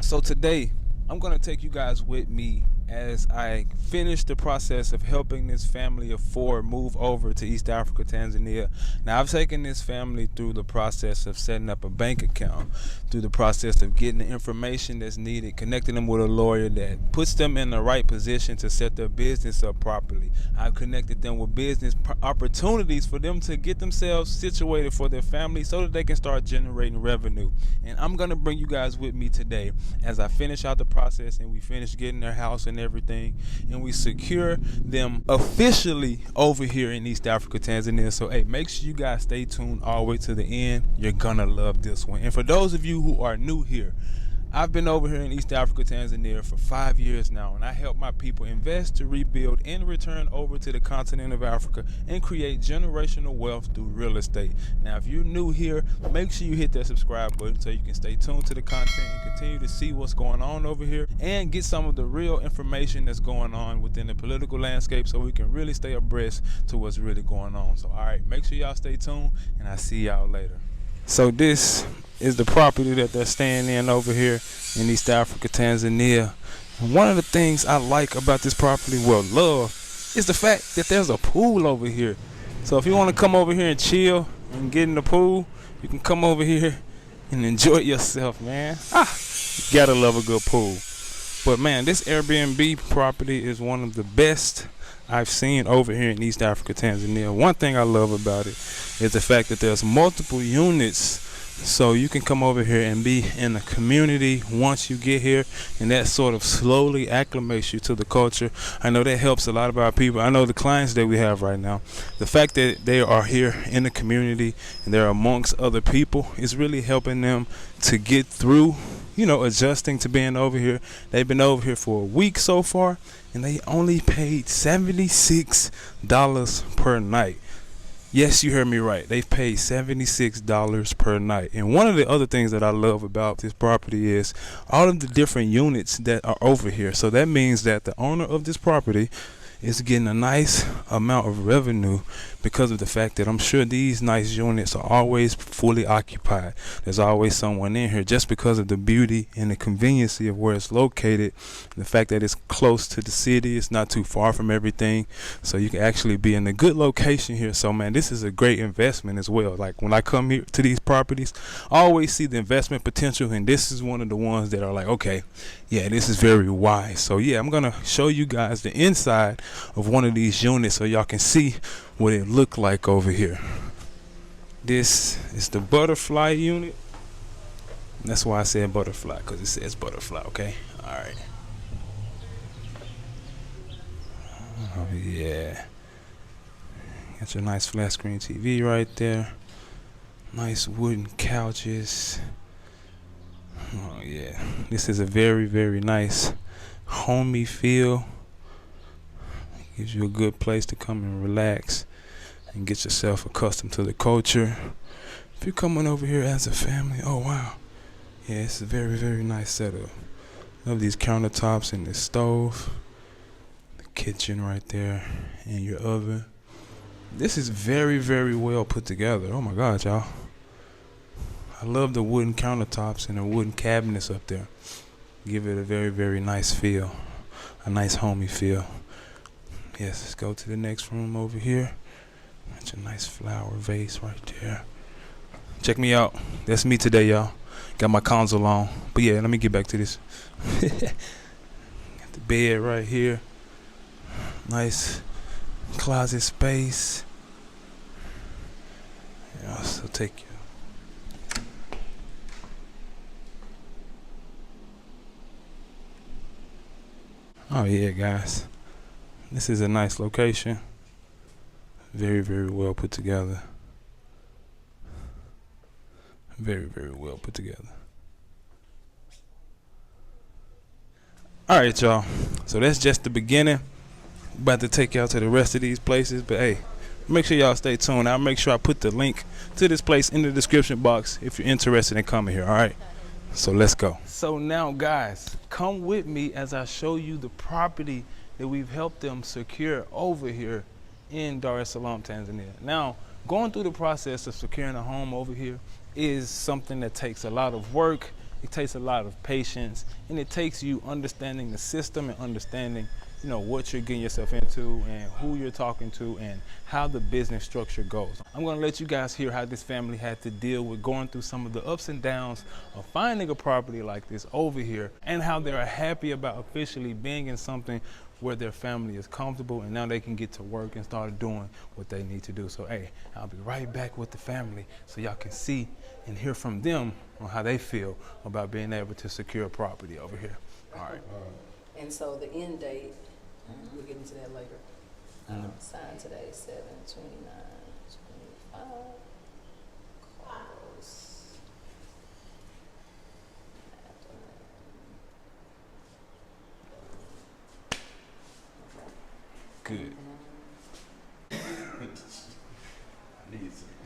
So today, I'm going to take you guys with me as I finish the process of helping this family of four move over to East Africa, Tanzania. Now, I've taken this family through the process of setting up a bank account, through the process of getting the information that's needed, connecting them with a lawyer that puts them in the right position to set their business up properly. I've connected them with business opportunities for them to get themselves situated for their family so that they can start generating revenue. And I'm going to bring you guys with me today as I finish out the process and we finish getting their house and everything, and we secure them officially over here in East Africa, Tanzania. So hey, make sure you guys stay tuned all the way to the end. You're gonna love this one. And for those of you who are new here, I've been over here in East Africa, Tanzania for 5 years now, and I help my people invest to rebuild and return over to the continent of Africa and create generational wealth through real estate. Now, if you're new here, make sure you hit that subscribe button so you can stay tuned to the content and continue to see what's going on over here and get some of the real information that's going on within the political landscape so we can really stay abreast to what's really going on. So, all right, make sure y'all stay tuned, and I'll see y'all later. So this is the property that they're staying in over here in East Africa, Tanzania. And one of the things I like about this property, well, love, is the fact that there's a pool over here. So if you want to come over here and chill and get in the pool, you can come over here and enjoy yourself, man. You gotta love a good pool. But man, this Airbnb property is one of the best I've seen over here in East Africa, Tanzania. One thing I love about it is the fact that there's multiple units, so you can come over here and be in a community once you get here, and that sort of slowly acclimates you to the culture. I know that helps a lot of our people. I know the clients that we have right now, the fact that they are here in the community and they're amongst other people is really helping them to get through, adjusting to being over here. They've been over here for a week so far, and they only paid $76 per night. Yes, you heard me right. They've paid $76 per night. And one of the other things that I love about this property is all of the different units that are over here. So that means that the owner of this property is getting a nice amount of revenue because of the fact that I'm sure these nice units are always fully occupied. There's always someone in here just because of the beauty and the conveniency of where it's located. The fact that it's close to the city, it's not too far from everything, so you can actually be in a good location here. So man, this is a great investment as well. Like when I come here to these properties, I always see the investment potential, and this is one of the ones that are like, okay, yeah, this is very wise. So yeah, I'm gonna show you guys the inside of one of these units so y'all can see what it look like over here. This is the butterfly unit. That's why I said butterfly, because it says butterfly. Okay, all right. Oh yeah, got your nice flat screen TV right there. Nice wooden couches. Oh yeah, this is a very, very nice homey feel. Gives you a good place to come and relax and get yourself accustomed to the culture. If you're coming over here as a family, oh wow, yeah, it's a very, very nice setup. Love these countertops and this stove, the kitchen right there, and your oven. This is very, very well put together. Oh my God, y'all. I love the wooden countertops and the wooden cabinets up there. Give it a very, very nice feel, a nice homey feel. Yes, let's go to the next room over here. That's a nice flower vase right there. Check me out. That's me today, y'all. Got my console on. But yeah, let me get back to this. Got the bed right here. Nice closet space. Yeah, so take you. Oh yeah, guys. This is a nice location. Very, very well put together. Very, very well put together. Alright, y'all. So that's just the beginning. About to take y'all to the rest of these places. But hey, make sure y'all stay tuned. I'll make sure I put the link to this place in the description box if you're interested in coming here. Alright. So let's go. So now, guys, come with me as I show you the property that we've helped them secure over here in Dar es Salaam, Tanzania. Now, going through the process of securing a home over here is something that takes a lot of work It takes a lot of patience, and it takes you understanding the system and understanding, you know, what you're getting yourself into and who you're talking to and how the business structure goes. I'm gonna let you guys hear how this family had to deal with going through some of the ups and downs of finding a property like this over here, and how they're happy about officially being in something where their family is comfortable, and now they can get to work and start doing what they need to do. So hey, I'll be right back with the family so y'all can see and hear from them on how they feel about being able to secure a property over here. All right. And so the end date, we'll get into that later. Signed today, 7/29/25. Close. Good.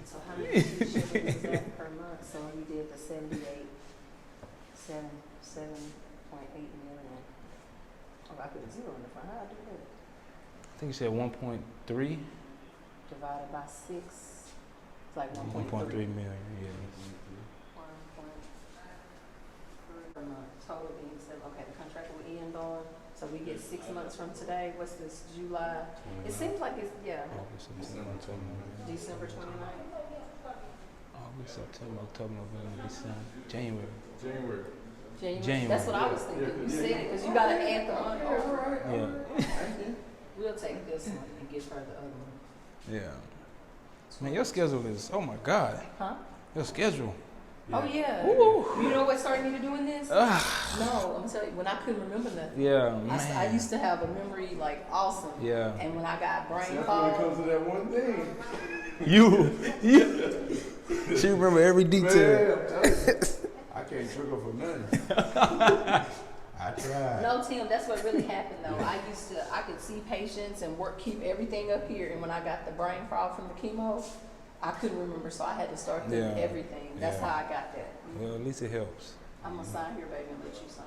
So how many shillings is that per month? So you did the 7.8 million. Oh, I put a zero in the front. How I do that? I think you said 1.3. Divided by 6. It's like 1.3 million. Yeah. 1.3 per month. Total being 7. Okay, the contract will end on. So we get 6 months from today. What's this? July. It seems like it's December 29th. August, September, October, November, December, January. January. That's what I was thinking. You said it because you got to add the month over. Yeah. We'll take this one and give her the other one. Yeah. Man, your schedule is, oh my God. Huh? Your schedule. Oh, yeah. Ooh. You know what started me to doing this? No, I'm telling you, when I couldn't remember nothing. Yeah, man. I used to have a memory like awesome. Yeah. And when I got brain That's fog. when it comes to that one thing. You. She remember every detail. Man, I'm telling you, I can't trigger for nothing. I tried. No, Tim, that's what really happened though. I could see patients and keep everything up here. And when I got the brain fog from the chemo, I couldn't remember. So I had to start doing everything. That's how I got that. Well, at least it helps. I'm going to sign here, baby, and let you sign.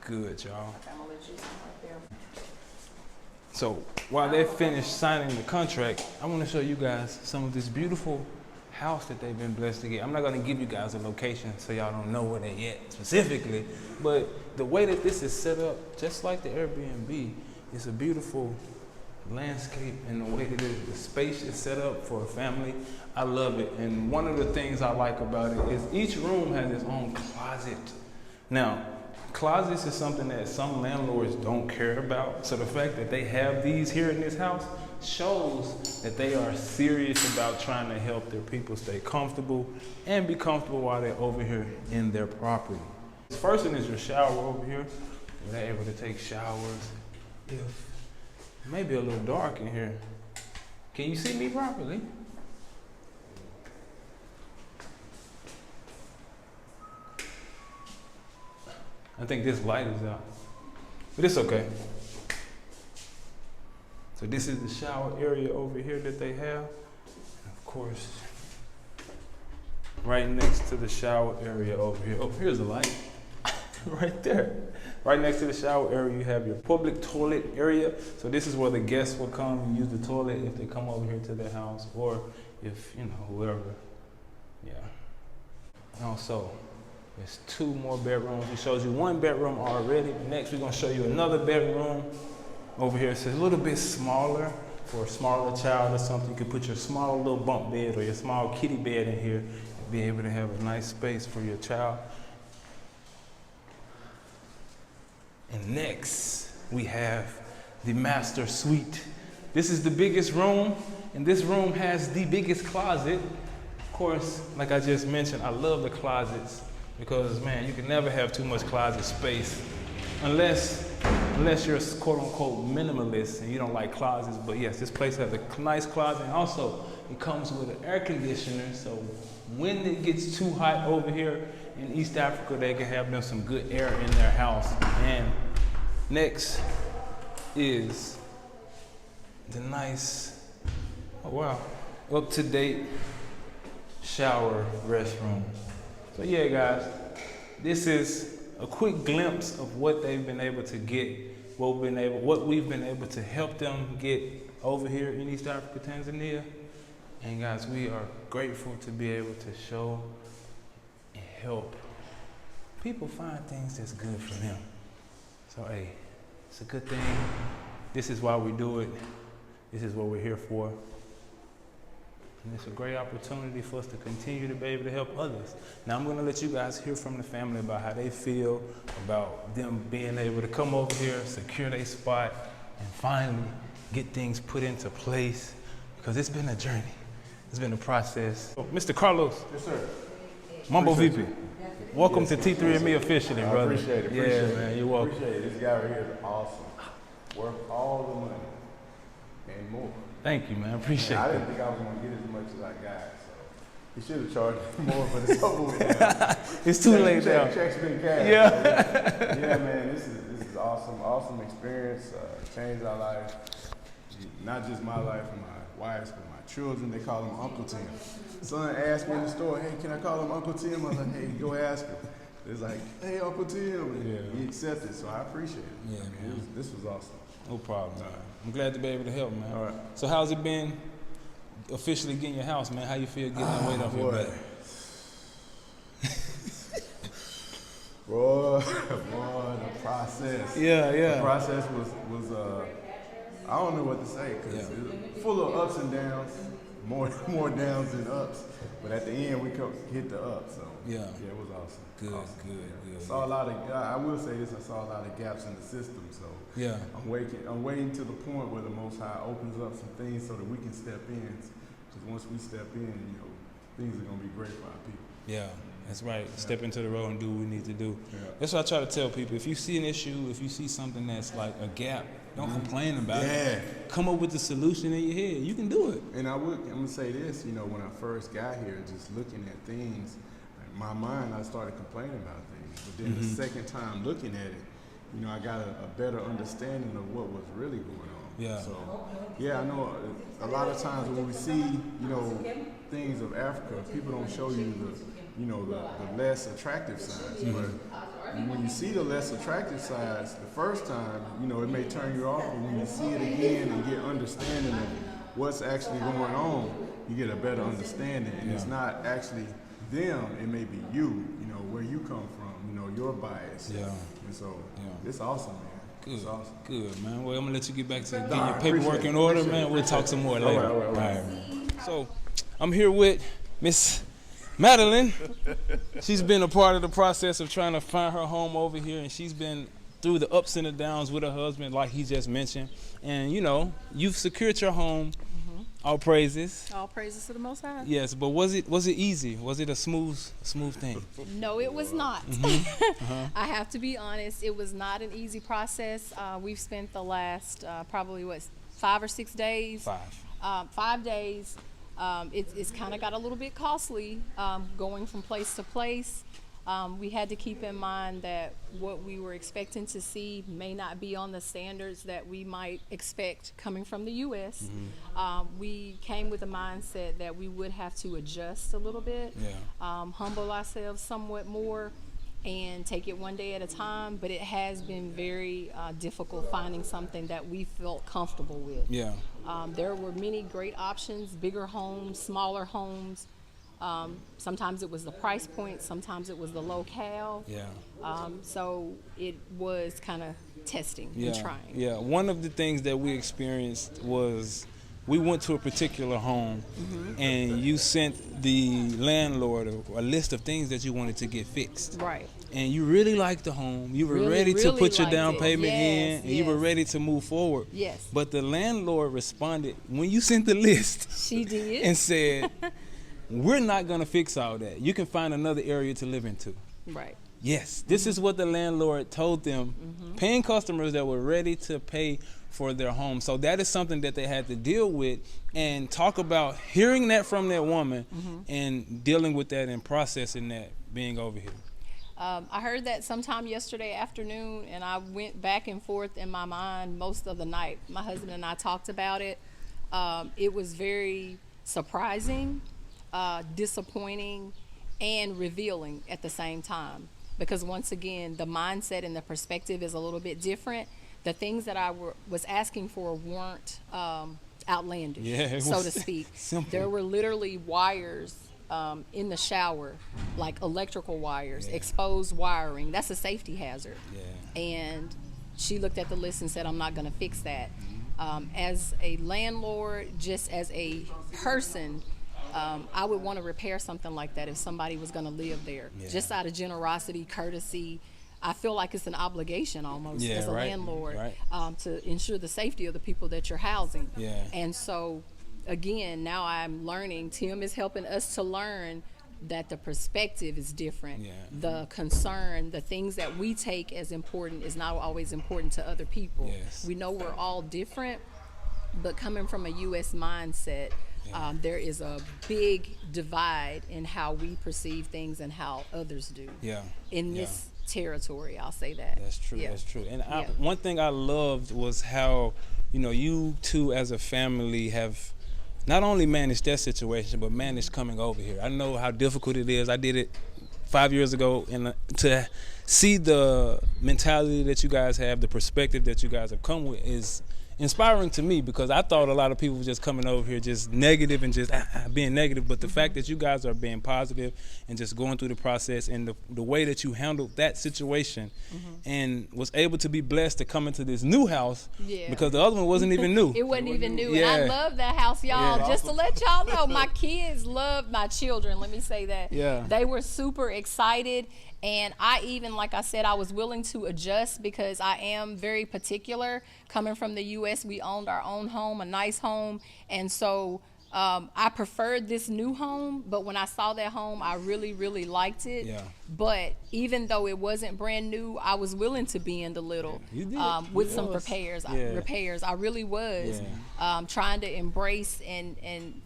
Good, y'all. Okay, I'm going to let you sign right there. So while they're finished signing the contract, I want to show you guys some of this beautiful house that they've been blessed to get. I'm not going to give you guys a location so y'all don't know where they're at specifically, but the way that this is set up, just like the Airbnb, it's a beautiful landscape, and the way that the space is set up for a family, I love it. And one of the things I like about it is each room has its own closet. Now, closets is something that some landlords don't care about, so the fact that they have these here in this house shows that they are serious about trying to help their people stay comfortable and be comfortable while they're over here in their property. The first one is your shower over here. They're able to take showers. If maybe a little dark in here. Can you see me properly? I think this light is out, but it's okay. So this is the shower area over here that they have. And of course, right next to the shower area over here. Oh, here's the light. Right there. Right next to the shower area, you have your public toilet area. So this is where the guests will come and use the toilet if they come over here to their house, or if, you know, whoever. Yeah. Also, there's 2 more bedrooms. It shows you 1 bedroom already. Next, we're gonna show you another bedroom over here. It's a little bit smaller for a smaller child or something. You could put your small little bunk bed or your small kiddie bed in here and be able to have a nice space for your child. And next, we have the master suite. This is the biggest room, and this room has the biggest closet. Of course, like I just mentioned, I love the closets because, man, you can never have too much closet space unless you're quote unquote minimalist and you don't like closets. But yes, this place has a nice closet, and also it comes with an air conditioner, so when it gets too hot over here in East Africa, they can have them some good air in their house. And next is the nice, oh wow, up-to-date shower restroom. So yeah, guys, this is a quick glimpse of what they've been able to get, what we've been able to help them get over here in East Africa, Tanzania. And guys, we are grateful to be able to show and help people find things that's good for them. So, hey, it's a good thing. This is why we do it. This is what we're here for. And it's a great opportunity for us to continue to be able to help others. Now, I'm going to let you guys hear from the family about how they feel about them being able to come over here, secure their spot, and finally get things put into place, because it's been a journey. It's been a process. So, Mr. Carlos. Yes, sir. Mambo Appreciate VP. Welcome to T3andMe officially, I brother. appreciate it. Yeah, man, you're welcome. Appreciate it. This guy right here is awesome. Worth all the money and more. Thank you, man. Appreciate I it. didn't think I was going to get as much as I got, so he should have charged me more, but it's over with now. It's too late now. Checks been cashed. Yeah. So, yeah, man, this is awesome. Awesome experience. Changed our life. Not just my life and my wife's, but my children. They call him Uncle Tim. Son asked me in the store, hey, can I call him Uncle Tim? I was like, hey, go ask him. It's like, hey, Uncle Tim. And he accepted, so I appreciate it. Yeah, man. This was awesome. No problem, man. I'm glad to be able to help, man. All right. So how's it been officially getting your house, man? How you feel getting that weight off your back? Boy, the process. Yeah. The process was I don't know what to say, because it's full of ups and downs, more downs than ups. But at the end, we hit the up. So Yeah. it was awesome. Good, Awesome. good. Saw a lot of. I will say this: I saw a lot of gaps in the system. So Yeah. I'm waiting to the point where the Most High opens up some things so that we can step in. Because once we step in, things are gonna be great for our people. Yeah, that's right. Step into the road and do what we need to do. Yeah. That's what I try to tell people. If you see an issue, if you see something that's like a gap, don't complain about it. Come up with the solution in your head. You can do it. And I'm gonna say this, when I first got here, just looking at things, in my mind, I started complaining about things. But then the second time looking at it, I got a better understanding of what was really going on. Yeah. So, yeah, I know a lot of times when we see, things of Africa, people don't show you the less attractive sides. But when you see the less attractive sides the first time, it may turn you off, but when you see it again and get understanding of what's actually going on, you get a better understanding. And it's not actually them, it may be you, where you come from, your bias. Yeah. And so it's awesome, man. Good. It's awesome. Good, man. Well, I'm gonna let you get back to getting Nah, your paperwork appreciate in it. order, Appreciate man. it. We'll talk some more later. All right. So, I'm here with Miss Meline. She's been a part of the process of trying to find her home over here, and she's been through the ups and the downs with her husband, like he just mentioned. And you've secured your home. All praises. All praises to the Most High. Yes, but was it easy? Was it a smooth thing? No, it was not. I have to be honest. It was not an easy process. We've spent the last probably 5 or 6 days. 5 days. It's kind of got a little bit costly going from place to place. We had to keep in mind that what we were expecting to see may not be on the standards that we might expect coming from the U.S. We came with a mindset that we would have to adjust a little bit, humble ourselves somewhat more, and take it one day at a time. But it has been very difficult finding something that we felt comfortable with. Yeah. There were many great options, bigger homes, smaller homes. Sometimes it was the price point, sometimes it was the locale. Yeah. So it was kind of testing and trying. Yeah. One of the things that we experienced was we went to a particular home and you sent the landlord a list of things that you wanted to get fixed. Right. And you really liked the home. You were ready to put your down payment in, and you were ready to move forward. Yes. But the landlord responded when you sent the list. She did. And said, we're not going to fix all that. You can find another area to live into. Right. Yes, this is what the landlord told them, paying customers that were ready to pay for their home. So that is something that they had to deal with, and talk about hearing that from that woman and dealing with that and processing that being over here. I heard that sometime yesterday afternoon, and I went back and forth in my mind most of the night. My husband and I talked about it. It was very surprising, disappointing, and revealing at the same time. Because once again, the mindset and the perspective is a little bit different. The things that I was asking for weren't outlandish, so to speak. Simple. There were literally wires in the shower, like electrical wires, exposed wiring. That's a safety hazard. Yeah. And she looked at the list and said, I'm not going to fix that. As a landlord, just as a person, I would want to repair something like that if somebody was going to live there. Yeah. Just out of generosity, courtesy. I feel like it's an obligation almost as a landlord to ensure the safety of the people that you're housing. Yeah. And so, again, now I'm learning. Tim is helping us to learn that the perspective is different. Yeah. The concern, the things that we take as important is not always important to other people. Yes. We know we're all different, but coming from a U.S. mindset, there is a big divide in how we perceive things and how others do. Yeah. In this territory, I'll say that. That's true. Yeah. That's true. And one thing I loved was how, you two as a family have not only managed that situation, but managed coming over here. I know how difficult it is. I did it 5 years ago, and to see the mentality that you guys have, the perspective that you guys have come with is inspiring to me, because I thought a lot of people were just coming over here just negative and just being negative, but the fact that you guys are being positive and just going through the process, and the way that you handled that situation and was able to be blessed to come into this new house, because the other one wasn't even new. It wasn't even new. And I love that house, y'all. Just to let y'all know, my kids loved my children. Let me say that. Yeah. They were super excited. And I even, like I said, I was willing to adjust because I am very particular. Coming from the U.S., we owned our own home, a nice home. And so I preferred this new home. But when I saw that home, I really, really liked it. Yeah. But even though it wasn't brand new, I was willing to bend a little with some repairs. I really was trying to embrace and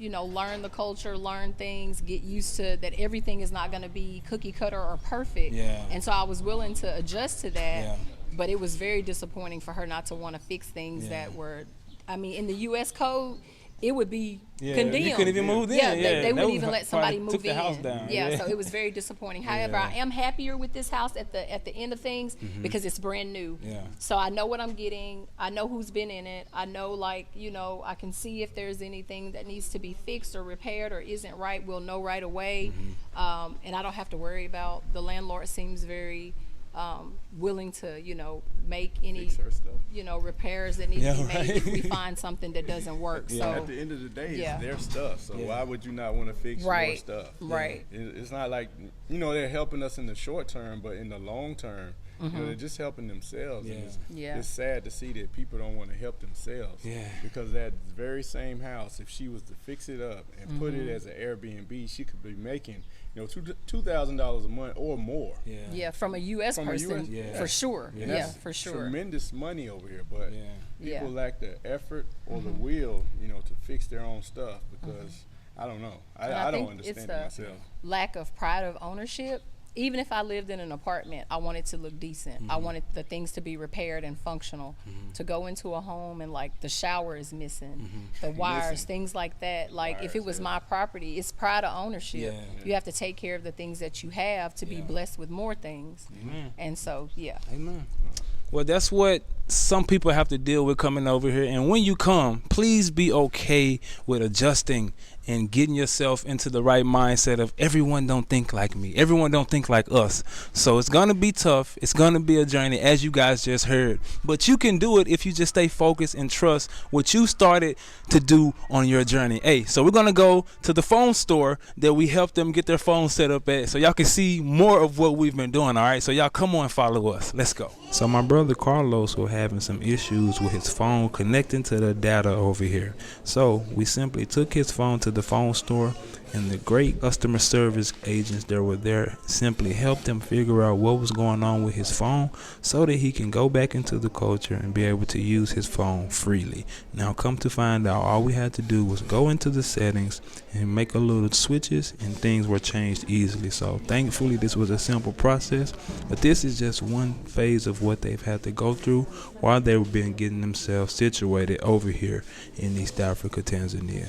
learn the culture, learn things, get used to that everything is not going to be cookie cutter or perfect. Yeah. And so I was willing to adjust to that. Yeah. But it was very disappointing for her not to want to fix things that were, in the U.S. code, it would be condemned. You couldn't even move in. They wouldn't even let somebody move in. The house down. So it was very disappointing. However, I am happier with this house at the end of things because it's brand new. Yeah. So I know what I'm getting. I know who's been in it. I know, I can see if there's anything that needs to be fixed or repaired or isn't right. We'll know right away. And I don't have to worry about. The landlord seems very willing to, make any, repairs that need to be made if we find something that doesn't work. So at the end of the day, it's their stuff. So why would you not want to fix your stuff? Right. It's not like, they're helping us in the short term, but in the long term, they're just helping themselves. And it's sad to see that people don't want to help themselves. Yeah. Because that very same house, if she was to fix it up and put it as an Airbnb, she could be making $2,000 a month or more. From a U.S. person, for sure. For sure. Tremendous money over here, but people lack the effort or the will, to fix their own stuff because I don't know. I don't understand it myself. Lack of pride of ownership. Even if I lived in an apartment, I want it to look decent. I wanted the things to be repaired and functional. To go into a home and the shower is missing, the wires, things like that. If it was my property, it's pride of ownership. You have to take care of the things that you have to be blessed with more things. And so, Amen. Well, that's what some people have to deal with coming over here. And when you come, please be okay with adjusting and getting yourself into the right mindset of everyone don't think like me. Everyone don't think like us. So it's going to be tough. It's going to be a journey, as you guys just heard. But you can do it if you just stay focused and trust what you started to do on your journey. Hey, so we're going to go to the phone store that we helped them get their phone set up at so y'all can see more of what we've been doing, all right? So y'all come on, follow us. Let's go. So my brother Carlos was having some issues with his phone connecting to the data over here. So we simply took his phone to the phone store, and the great customer service agents that were there simply helped him figure out what was going on with his phone so that he can go back into the culture and be able to use his phone freely. Now come to find out, all we had to do was go into the settings and make a little switches, and things were changed easily. So thankfully this was a simple process, but this is just one phase of what they've had to go through while they've been getting themselves situated over here in East Africa, Tanzania.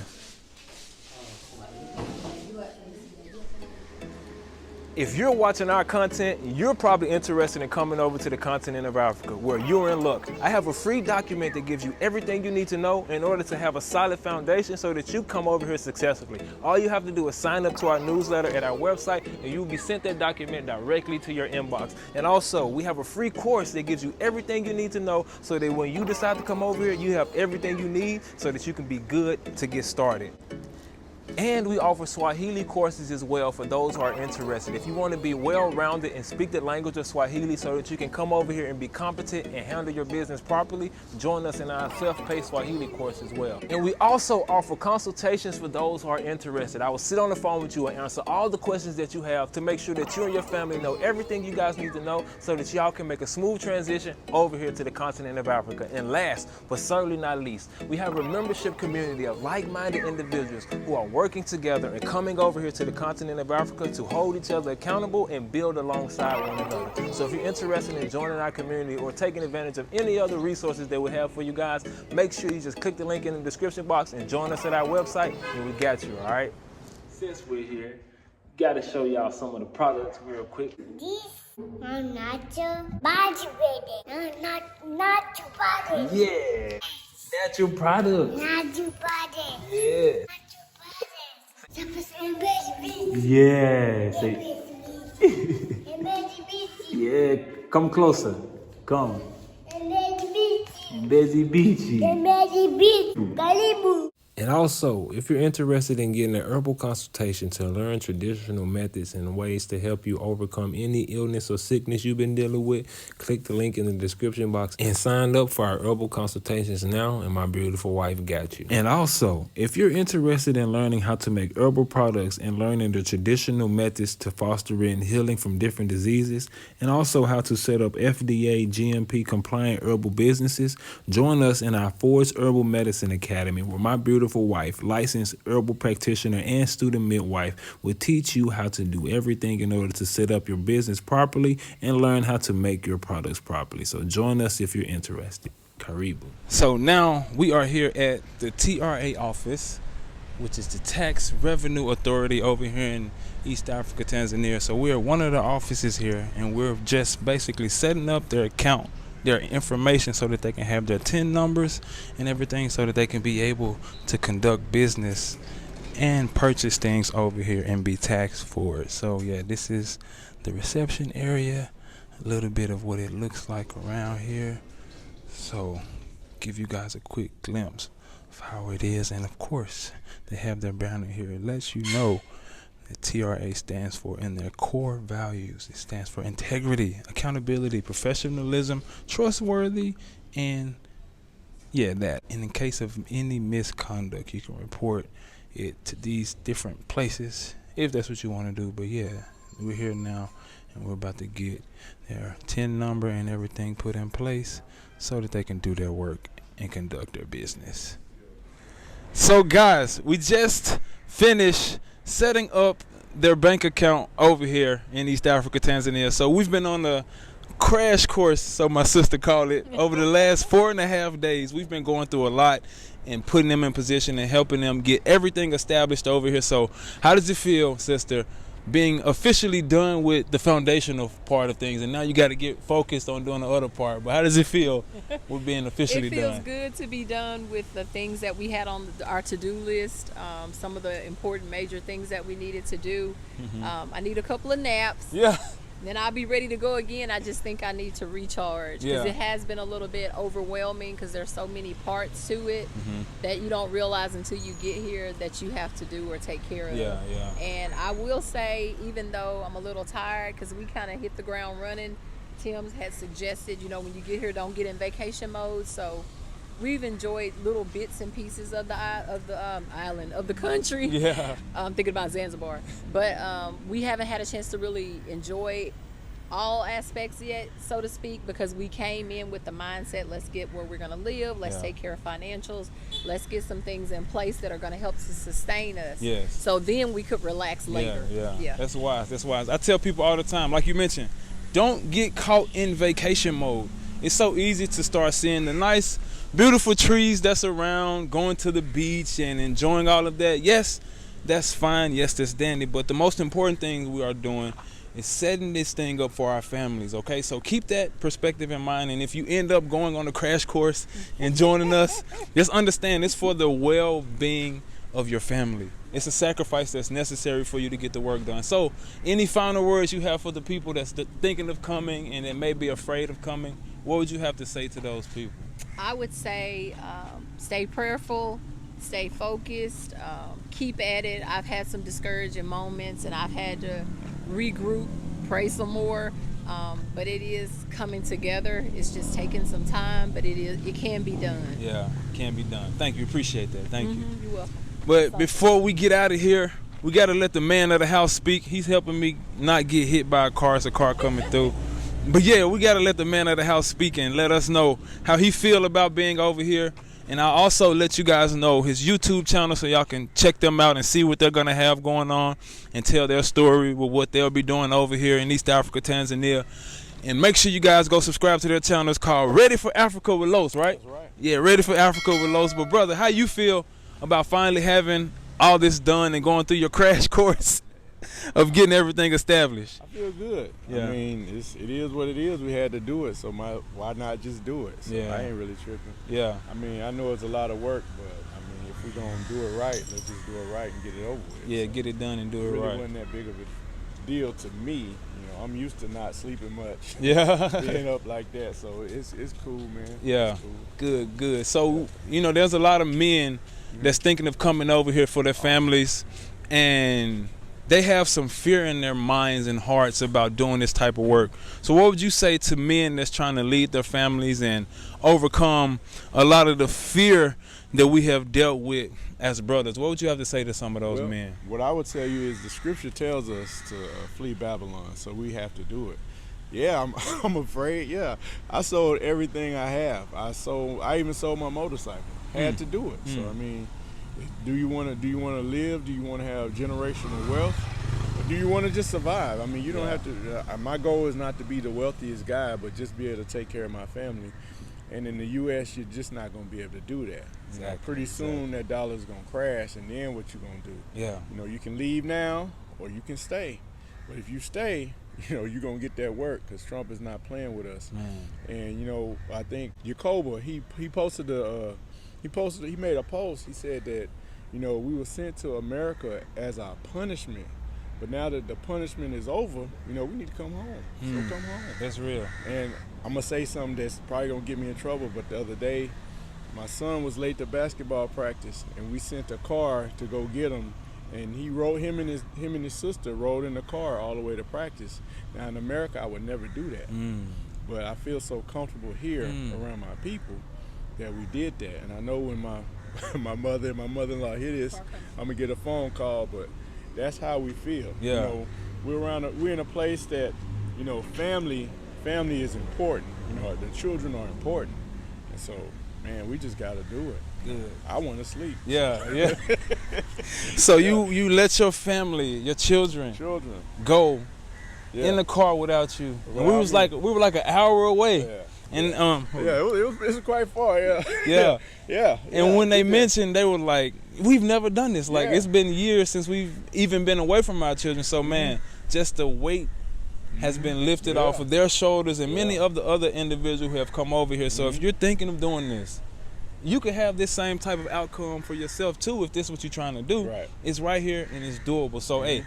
If you're watching our content, you're probably interested in coming over to the continent of Africa, where you're in luck. I have a free document that gives you everything you need to know in order to have a solid foundation so that you come over here successfully. All you have to do is sign up to our newsletter at our website, and you'll be sent that document directly to your inbox. And also, we have a free course that gives you everything you need to know so that when you decide to come over here, you have everything you need so that you can be good to get started. And we offer Swahili courses as well for those who are interested. If you want to be well-rounded and speak the language of Swahili so that you can come over here and be competent and handle your business properly, join us in our self-paced Swahili course as well. And we also offer consultations for those who are interested. I will sit on the phone with you and answer all the questions that you have to make sure that you and your family know everything you guys need to know so that y'all can make a smooth transition over here to the continent of Africa. And last, but certainly not least, we have a membership community of like-minded individuals who are working together and coming over here to the continent of Africa to hold each other accountable and build alongside one another. So if you're interested in joining our community or taking advantage of any other resources that we have for you guys, make sure you just click the link in the description box and join us at our website, and we got you, all right? Since we're here, got to show y'all some of the products real quick. This natural body ready. Not body. Yeah, natural product. Natural body. Yeah. Yeah. Yeah, come closer. Come. Busy Beachy. And also, if you're interested in getting an herbal consultation to learn traditional methods and ways to help you overcome any illness or sickness you've been dealing with, click the link in the description box and sign up for our herbal consultations now, and my beautiful wife got you. And also, if you're interested in learning how to make herbal products and learning the traditional methods to foster in healing from different diseases, and also how to set up FDA GMP compliant herbal businesses, join us in our Fordtz Herbal Medicine Academy, where my beautiful wife, licensed herbal practitioner and student midwife, will teach you how to do everything in order to set up your business properly and learn how to make your products properly. So join us if you're interested. Karibu. So now we are here at the TRA office, which is the Tax Revenue Authority over here in East Africa, Tanzania. So we're one of the offices here, and we're just basically setting up their account, their information, so that they can have their TIN numbers and everything so that they can be able to conduct business and purchase things over here and be taxed for it. So yeah, this is the reception area, a little bit of what it looks like around here. So give you guys a quick glimpse of how it is. And of course, they have their banner here. It lets you know the TRA stands for in their core values. It stands for integrity, accountability, professionalism, trustworthy, and yeah, that. And in case of any misconduct, you can report it to these different places if that's what you want to do. But yeah, we're here now, and we're about to get their TIN number and everything put in place so that they can do their work and conduct their business. So guys, we just finished setting up their bank account over here in East Africa, Tanzania. So we've been on the crash course, so my sister called it, over the last 4.5 days. We've been going through a lot and putting them in position and helping them get everything established over here. So how does it feel, sister, being officially done with the foundational part of things, and now you got to get focused on doing the other part? But how does it feel with being officially done? It feels good to be done with the things that we had on our to-do list, some of the important major things that we needed to do. I need a couple of naps. Yeah. Then I'll be ready to go again. I just think I need to recharge because it has been a little bit overwhelming because there's so many parts to it that you don't realize until you get here that you have to do or take care of. Yeah. And I will say, even though I'm a little tired because we kind of hit the ground running, Tim's had suggested, when you get here, don't get in vacation mode. So we've enjoyed little bits and pieces of the island, of the country. Yeah. I'm thinking about Zanzibar. But we haven't had a chance to really enjoy all aspects yet, so to speak, because we came in with the mindset, let's get where we're going to live, let's take care of financials, let's get some things in place that are going to help to sustain us. Yes. So then we could relax later. Yeah. That's wise. I tell people all the time, like you mentioned, don't get caught in vacation mode. It's so easy to start seeing the nice, beautiful trees that's around, going to the beach and enjoying all of that. Yes, that's fine. Yes, that's dandy. But the most important thing we are doing is setting this thing up for our families, okay? So keep that perspective in mind, and if you end up going on a crash course and joining us, just understand it's for the well-being of your family. It's a sacrifice that's necessary for you to get the work done. So any final words you have for the people that's thinking of coming and that may be afraid of coming, what would you have to say to those people? I would say stay prayerful, stay focused, keep at it. I've had some discouraging moments and I've had to regroup, pray some more, but it is coming together. It's just taking some time, but it can be done. Yeah, it can be done. Thank you. Appreciate that. Thank you. You're welcome. But before we get out of here, we got to let the man of the house speak. He's helping me not get hit by a car. It's a car coming through. But yeah, we got to let the man of the house speak and let us know how he feel about being over here. And I'll also let you guys know his YouTube channel so y'all can check them out and see what they're going to have going on and tell their story with what they'll be doing over here in East Africa, Tanzania. And make sure you guys go subscribe to their channel. It's called Ready for Africa with Los, right? That's right. Yeah, Ready for Africa with Los. But brother, how you feel about finally having all this done and going through your crash course of getting everything established? I feel good. Yeah. I mean, it is what it is. We had to do it, so why not just do it? So Yeah. I ain't really tripping. Yeah. I mean, I know it's a lot of work, but I mean, if we're gonna do it right, let's just do it right and get it over with. Yeah, So get it done and do it it really right. wasn't that big of a deal to me. You know, I'm used to not sleeping much. Yeah. Being up like that, so it's cool, man. Yeah. It's cool. Good. So, you know, there's a lot of men that's thinking of coming over here for their families, and they have some fear in their minds and hearts about doing this type of work. So what would you say to men that's trying to lead their families and overcome a lot of the fear that we have dealt with as brothers? What would you have to say to some of those men? What I would tell you is the scripture tells us to flee Babylon, so we have to do it. Yeah, I'm afraid. Yeah, I sold everything I have. I even sold my motorcycle. Had to do it. So I mean, do you want to live? Do you want to have generational wealth? Or do you want to just survive? I mean, you don't have to. My goal is not to be the wealthiest guy, but just be able to take care of my family. And in the U.S., you're just not going to be able to do that. Exactly. You know, pretty soon that dollar's going to crash, and then what you going to do? Yeah. You know, you can leave now or you can stay. But if you stay, you know, you're going to get that work because Trump is not playing with us. And, you know, I think Jacoba, he made a post. He said that, you know, we were sent to America as our punishment. But now that the punishment is over, you know, we need to come home. So come home. That's real. And I'm going to say something that's probably going to get me in trouble, but the other day, my son was late to basketball practice, and we sent a car to go get him. And him and his sister rode in the car all the way to practice. Now in America, I would never do that. But I feel so comfortable here around my people that we did that. And I know when my mother and my mother-in-law hear this, I'm gonna get a phone call. But that's how we feel. Yeah. You know, we're in a place that, you know, family is important. You know, the children are important. And so, man, we just gotta do it. Good. I want to sleep. Yeah. So you let your family, your children go in the car without you. And we were like an hour away. Yeah. And it was quite far. Yeah. Yeah. And when they mentioned, they were like, we've never done this. Like, it's been years since we've even been away from our children. So man, just the weight has been lifted off of their shoulders and many of the other individuals who have come over here. So if you're thinking of doing this, you could have this same type of outcome for yourself too if this is what you're trying to do. Right. It's right here and it's doable. So hey,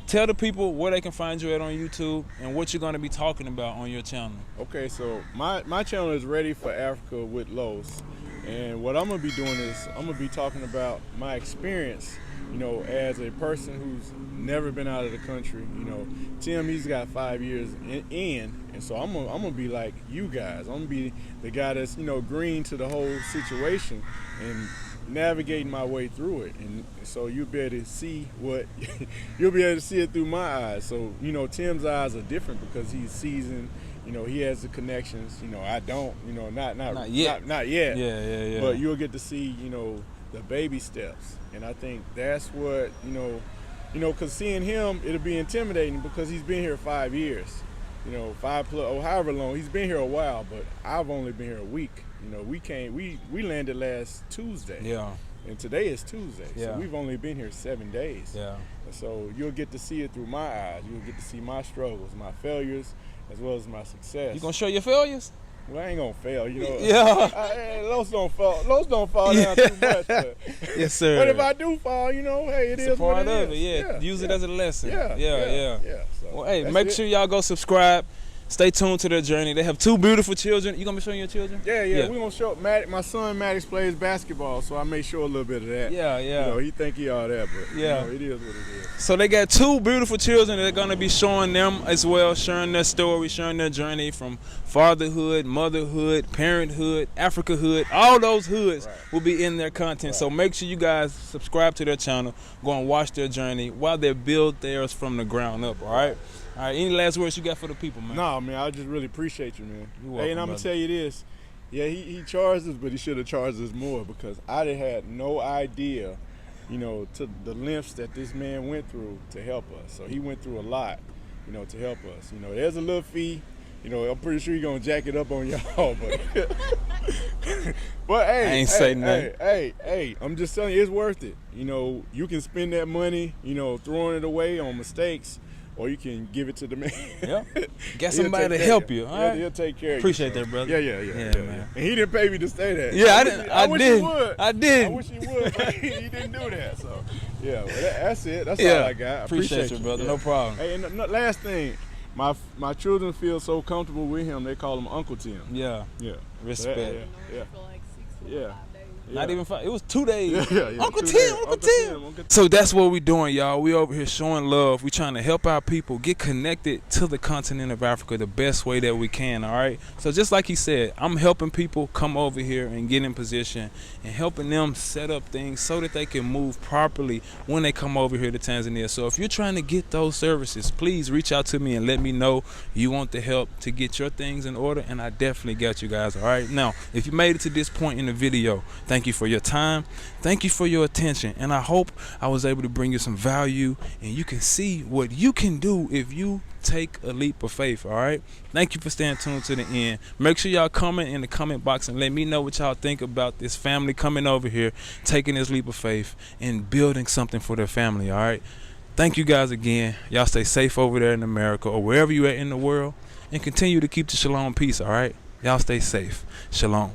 tell the people where they can find you at on YouTube and what you're going to be talking about on your channel. Okay, so my channel is Ready for Africa with Los. And what I'm going to be doing is I'm going to be talking about my experience, you know, as a person who's never been out of the country. You know, Tim, he's got 5 years in, and so I'm gonna be like you guys. I'm going to be the guy that's, you know, green to the whole situation and navigating my way through it. And so you'll be able to see you'll be able to see it through my eyes. So, you know, Tim's eyes are different because he's seasoned. You know, he has the connections. You know, I don't. You know, not yet. Not yet. Yeah. But you'll get to see, you know, the baby steps, and I think that's what because seeing him, it'll be intimidating because he's been here 5 years. You know, 5+ or however long he's been here a while. But I've only been here a week. You know, we landed last Tuesday. Yeah. and today is Tuesday. Yeah. So we've only been here 7 days. Yeah. So you'll get to see it through my eyes. You'll get to see my struggles, my failures, as well as my success. You gonna show your failures? Well, I ain't gonna fail, you know. Yeah. Those don't fall down too much. But, Yes, sir. but if I do fall, you know, hey, it's is a part what it of is. it. Yeah. Use it as a lesson. Yeah. So Well, hey, that's make it. sure y'all go subscribe. Stay tuned to their journey. They have 2 beautiful children. You gonna be showing your children? Yeah. We're gonna show my son Maddox plays basketball, so I may show a little bit of that. Yeah. You know, he think he all that, but you know, it is what it is. So they got 2 beautiful children. They're gonna be showing them as well, sharing their story, sharing their journey from fatherhood, motherhood, parenthood, Africahood. All those hoods will be in their content. So make sure you guys subscribe to their channel. Go and watch their journey while they build theirs from the ground up. All right. All right, any last words you got for the people, man? No, man, I just really appreciate you, man. You're welcome, and I'm brother. gonna tell you this. Yeah, he charged us, but he should have charged us more because I had no idea, you know, to the lengths that this man went through to help us. So he went through a lot, you know, to help us. You know, there's a little fee. You know, I'm pretty sure you're gonna jack it up on y'all, but but hey, I ain't saying nothing. Hey, I'm just telling you, it's worth it. You know, you can spend that money, you know, throwing it away on mistakes, or you can give it to the man. Yeah. Get He'll somebody take to care help of you. All He'll- right. He'll take care of Appreciate you. that, brother. Yeah, Yeah, man. And he didn't pay me to say that. Yeah, I wish he did. would. I did. I wish he would, but he didn't do that. So, yeah, well, that's it. That's Yeah. all I got. I Appreciate you, brother. Yeah. No problem. Hey, and the last thing, my children feel so comfortable with him. They call him Uncle Tim. Yeah. Yeah. Respect. Yeah. For like 6 Yeah. 5 days. Not even 5. It was 2 days. Yeah. Uncle 2 Tim, days. Uncle Tim. So that's what we doing, y'all. We over here showing love. We trying to help our people get connected to the continent of Africa the best way that we can, all right? So just like he said, I'm helping people come over here and get in position and helping them set up things so that they can move properly when they come over here to Tanzania. So if you're trying to get those services, please reach out to me and let me know you want the help to get your things in order, and I definitely got you guys, all right? Now, if you made it to this point in the video, thank you for your time. Thank you for your attention, and I hope I was able to bring you some value and you can see what you can do if you take a leap of faith. All right, thank you for staying tuned to the end. Make sure y'all comment in the comment box and let me know what y'all think about this family coming over here, taking this leap of faith and building something for their family. All right, thank you guys again. Y'all stay safe over there in America or wherever you at in the world, and continue to keep the shalom peace. All right, y'all stay safe. Shalom.